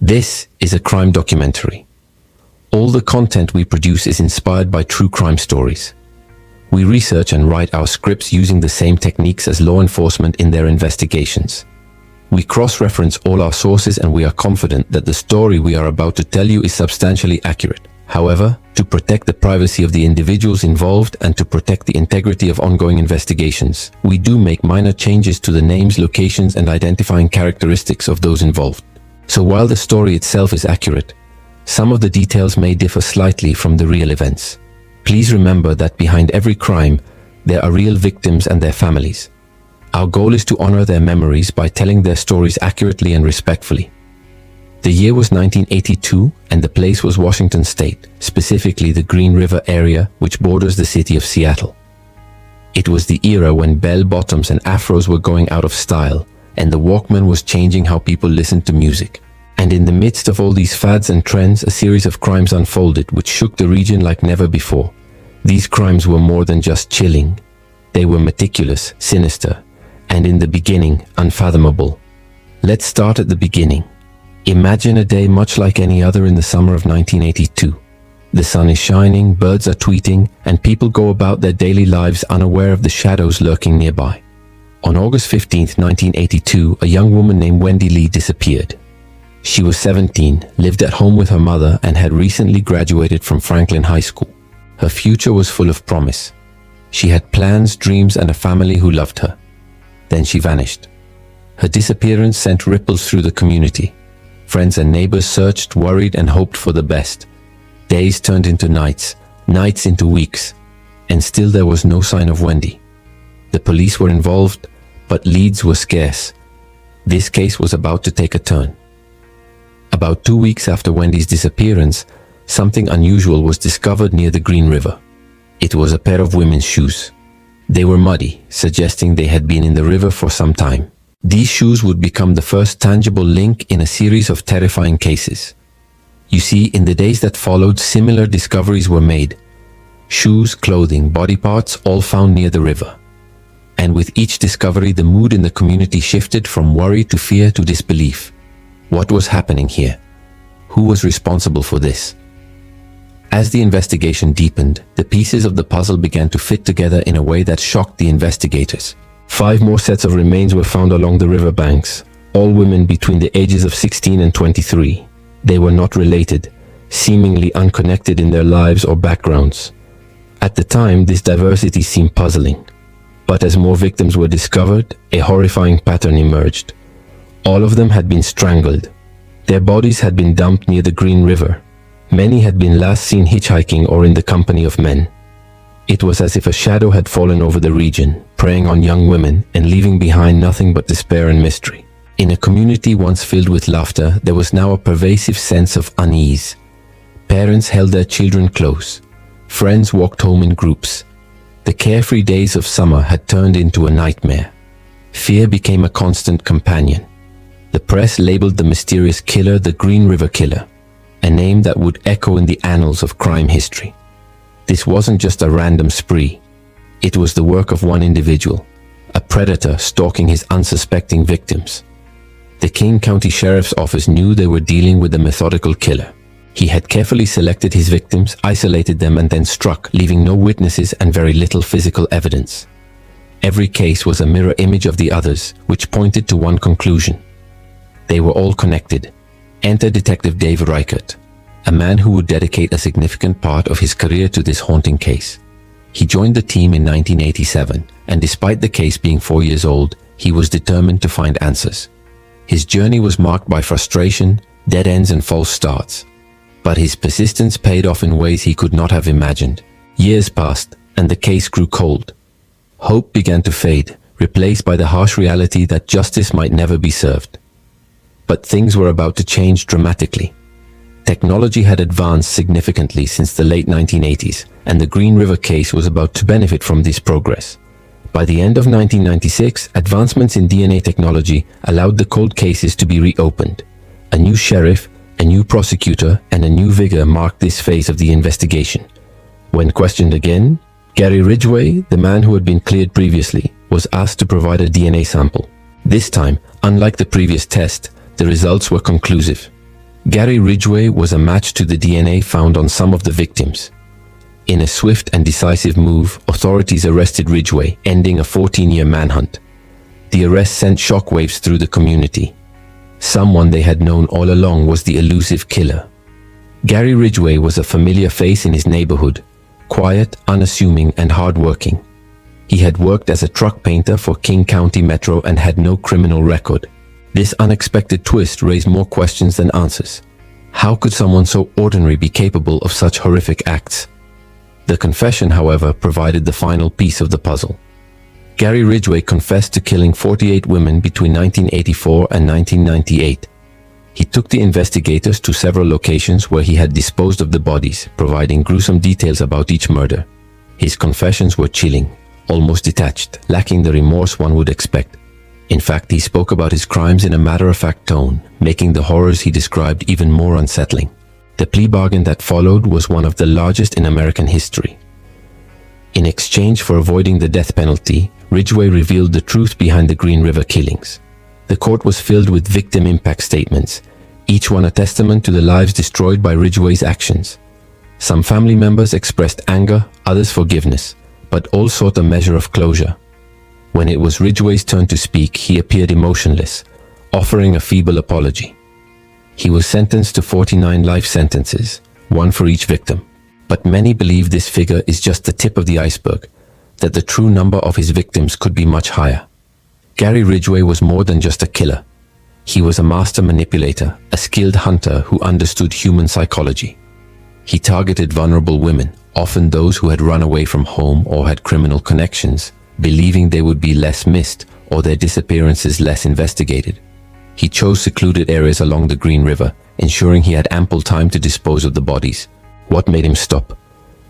This is a crime documentary. All the content we produce is inspired by true crime stories. We research and write our scripts using the same techniques as law enforcement in their investigations. We cross-reference all our sources and we are confident that the story we are about to tell you is substantially accurate. However, to protect the privacy of the individuals involved and to protect the integrity of ongoing investigations, we do make minor changes to the names, locations, and identifying characteristics of those involved. So while the story itself is accurate, some of the details may differ slightly from the real events. Please remember that behind every crime, there are real victims and their families. Our goal is to honor their memories by telling their stories accurately and respectfully. The year was 1982 and the place was Washington State, specifically the Green River area which borders the city of Seattle. It was the era when bell-bottoms and afros were going out of style and the Walkman was changing how people listened to music. And in the midst of all these fads and trends, a series of crimes unfolded which shook the region like never before. These crimes were more than just chilling. They were meticulous, sinister, and in the beginning, unfathomable. Let's start at the beginning. Imagine a day much like any other in the summer of 1982. The sun is shining, birds are tweeting, and people go about their daily lives unaware of the shadows lurking nearby. On August 15, 1982, a young woman named Wendy Lee disappeared. She was 17, lived at home with her mother, and had recently graduated from Franklin High School. Her future was full of promise. She had plans, dreams, and a family who loved her. Then she vanished. Her disappearance sent ripples through the community. Friends and neighbors searched, worried, and hoped for the best. Days turned into nights, nights into weeks, and still there was no sign of Wendy. The police were involved, but leads were scarce. This case was about to take a turn. About 2 weeks after Wendy's disappearance, something unusual was discovered near the Green River. It was a pair of women's shoes. They were muddy, suggesting they had been in the river for some time. These shoes would become the first tangible link in a series of terrifying cases. You see, in the days that followed, similar discoveries were made. Shoes, clothing, body parts, all found near the river. And with each discovery, the mood in the community shifted from worry to fear to disbelief. What was happening here? Who was responsible for this? As the investigation deepened, the pieces of the puzzle began to fit together in a way that shocked the investigators. 5 more sets of remains were found along the river banks, all women between the ages of 16 and 23. They were not related, seemingly unconnected in their lives or backgrounds. At the time, this diversity seemed puzzling. But as more victims were discovered, a horrifying pattern emerged. All of them had been strangled. Their bodies had been dumped near the Green River. Many had been last seen hitchhiking or in the company of men. It was as if a shadow had fallen over the region, preying on young women and leaving behind nothing but despair and mystery. In a community once filled with laughter, there was now a pervasive sense of unease. Parents held their children close. Friends walked home in groups. The carefree days of summer had turned into a nightmare. Fear became a constant companion. The press labeled the mysterious killer the Green River Killer, a name that would echo in the annals of crime history. This wasn't just a random spree. It was the work of one individual, a predator stalking his unsuspecting victims. The King County Sheriff's Office knew they were dealing with a methodical killer. He had carefully selected his victims, isolated them, and then struck, leaving no witnesses and very little physical evidence. Every case was a mirror image of the others, which pointed to one conclusion. They were all connected. Enter Detective Dave Reichert, a man who would dedicate a significant part of his career to this haunting case. He joined the team in 1987, and despite the case being 4 years old, he was determined to find answers. His journey was marked by frustration, dead ends, and false starts. But his persistence paid off in ways he could not have imagined. Years passed, and the case grew cold. Hope began to fade, replaced by the harsh reality that justice might never be served. But things were about to change dramatically. Technology had advanced significantly since the late 1980s, and the Green River case was about to benefit from this progress. By the end of 1996, advancements in DNA technology allowed the cold cases to be reopened. A new sheriff, a new prosecutor, and a new vigor marked this phase of the investigation. When questioned again, Gary Ridgway, the man who had been cleared previously, was asked to provide a DNA sample. This time, unlike the previous test, the results were conclusive. Gary Ridgway was a match to the DNA found on some of the victims. In a swift and decisive move, authorities arrested Ridgway, ending a 14-year manhunt. The arrest sent shockwaves through the community. Someone they had known all along was the elusive killer. Gary Ridgway was a familiar face in his neighborhood, quiet, unassuming, and hardworking. He had worked as a truck painter for King County Metro and had no criminal record. This unexpected twist raised more questions than answers. How could someone so ordinary be capable of such horrific acts? The confession, however, provided the final piece of the puzzle. Gary Ridgway confessed to killing 48 women between 1984 and 1998. He took the investigators to several locations where he had disposed of the bodies, providing gruesome details about each murder. His confessions were chilling, almost detached, lacking the remorse one would expect. In fact, he spoke about his crimes in a matter-of-fact tone, making the horrors he described even more unsettling. The plea bargain that followed was one of the largest in American history. In exchange for avoiding the death penalty, Ridgway revealed the truth behind the Green River killings. The court was filled with victim impact statements, each one a testament to the lives destroyed by Ridgway's actions. Some family members expressed anger, others forgiveness, but all sought a measure of closure. When it was Ridgway's turn to speak, he appeared emotionless, offering a feeble apology. He was sentenced to 49 life sentences, one for each victim. But many believe this figure is just the tip of the iceberg, that the true number of his victims could be much higher. Gary Ridgway was more than just a killer. He was a master manipulator, a skilled hunter who understood human psychology. He targeted vulnerable women, often those who had run away from home or had criminal connections, believing they would be less missed or their disappearances less investigated. He chose secluded areas along the Green River, ensuring he had ample time to dispose of the bodies. What made him stop?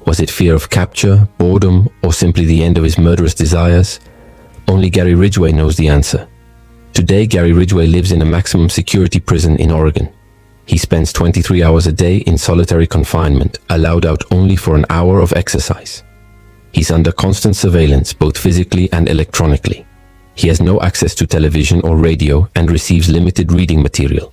Was it fear of capture, boredom, or simply the end of his murderous desires? Only Gary Ridgway knows the answer. Today, Gary Ridgway lives in a maximum security prison in Oregon. He spends 23 hours a day in solitary confinement, allowed out only for an hour of exercise. He's under constant surveillance, both physically and electronically. He has no access to television or radio and receives limited reading material.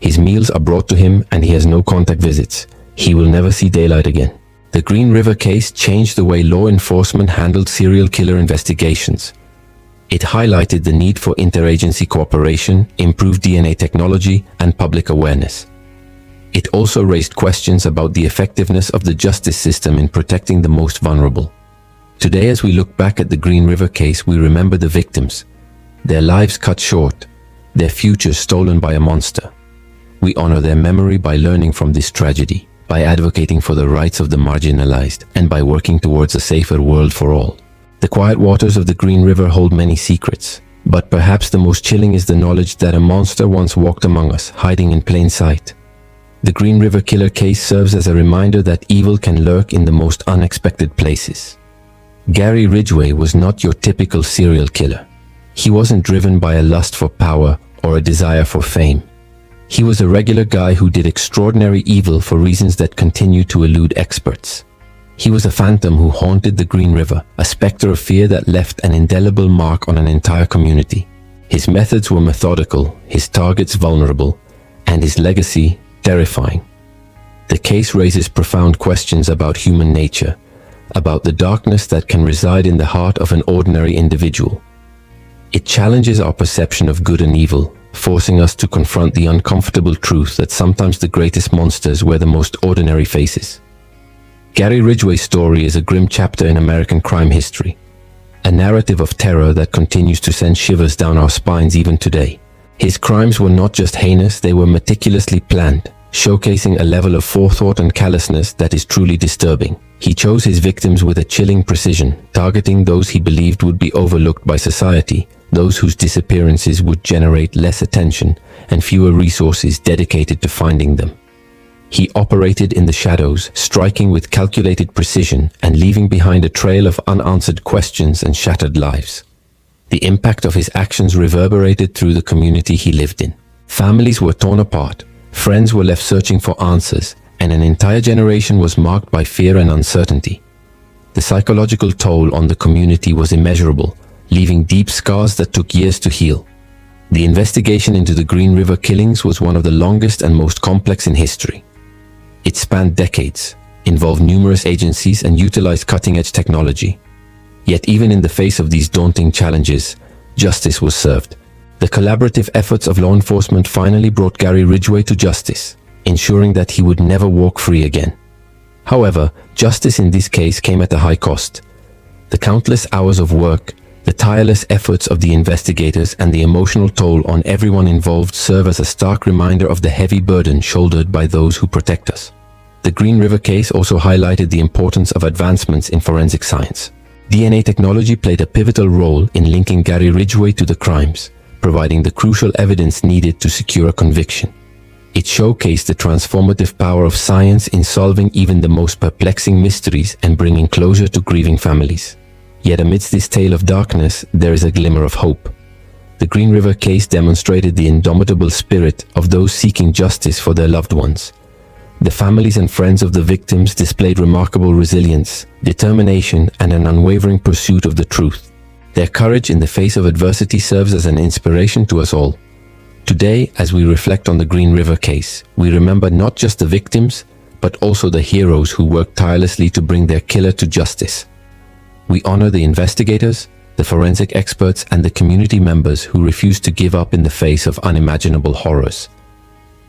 His meals are brought to him and he has no contact visits. He will never see daylight again. The Green River case changed the way law enforcement handled serial killer investigations. It highlighted the need for interagency cooperation, improved DNA technology, and public awareness. It also raised questions about the effectiveness of the justice system in protecting the most vulnerable. Today, as we look back at the Green River case, we remember the victims, their lives cut short, their futures stolen by a monster. We honor their memory by learning from this tragedy, by advocating for the rights of the marginalized, and by working towards a safer world for all. The quiet waters of the Green River hold many secrets, but perhaps the most chilling is the knowledge that a monster once walked among us, hiding in plain sight. The Green River killer case serves as a reminder that evil can lurk in the most unexpected places. Gary Ridgway was not your typical serial killer. He wasn't driven by a lust for power or a desire for fame. He was a regular guy who did extraordinary evil for reasons that continue to elude experts. He was a phantom who haunted the Green River, a specter of fear that left an indelible mark on an entire community. His methods were methodical, his targets vulnerable, and his legacy terrifying. The case raises profound questions about human nature, about the darkness that can reside in the heart of an ordinary individual. It challenges our perception of good and evil, forcing us to confront the uncomfortable truth that sometimes the greatest monsters wear the most ordinary faces. Gary Ridgway's story is a grim chapter in American crime history, a narrative of terror that continues to send shivers down our spines even today. His crimes were not just heinous, they were meticulously planned, showcasing a level of forethought and callousness that is truly disturbing. He chose his victims with a chilling precision, targeting those he believed would be overlooked by society, those whose disappearances would generate less attention and fewer resources dedicated to finding them. He operated in the shadows, striking with calculated precision and leaving behind a trail of unanswered questions and shattered lives. The impact of his actions reverberated through the community he lived in. Families were torn apart, friends were left searching for answers, and an entire generation was marked by fear and uncertainty. The psychological toll on the community was immeasurable, leaving deep scars that took years to heal. The investigation into the Green River killings was one of the longest and most complex in history. It spanned decades, involved numerous agencies, and utilized cutting-edge technology. Yet even in the face of these daunting challenges, justice was served. The collaborative efforts of law enforcement finally brought Gary Ridgway to justice, ensuring that he would never walk free again. However, justice in this case came at a high cost. The countless hours of work, the tireless efforts of the investigators, and the emotional toll on everyone involved serve as a stark reminder of the heavy burden shouldered by those who protect us. The Green River case also highlighted the importance of advancements in forensic science. DNA technology played a pivotal role in linking Gary Ridgway to the crimes, providing the crucial evidence needed to secure a conviction. It showcased the transformative power of science in solving even the most perplexing mysteries and bringing closure to grieving families. Yet amidst this tale of darkness, there is a glimmer of hope. The Green River case demonstrated the indomitable spirit of those seeking justice for their loved ones. The families and friends of the victims displayed remarkable resilience, determination, and an unwavering pursuit of the truth. Their courage in the face of adversity serves as an inspiration to us all. Today, as we reflect on the Green River case, we remember not just the victims, but also the heroes who worked tirelessly to bring their killer to justice. We honor the investigators, the forensic experts, and the community members who refused to give up in the face of unimaginable horrors.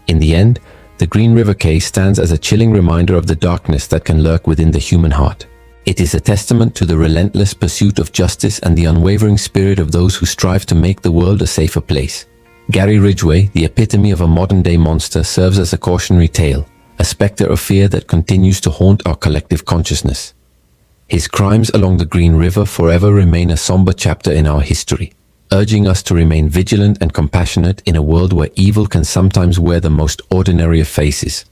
In the end, the Green River case stands as a chilling reminder of the darkness that can lurk within the human heart. It is a testament to the relentless pursuit of justice and the unwavering spirit of those who strive to make the world a safer place. Gary Ridgway, the epitome of a modern-day monster, serves as a cautionary tale, a specter of fear that continues to haunt our collective consciousness. His crimes along the Green River forever remain a somber chapter in our history, urging us to remain vigilant and compassionate in a world where evil can sometimes wear the most ordinary of faces.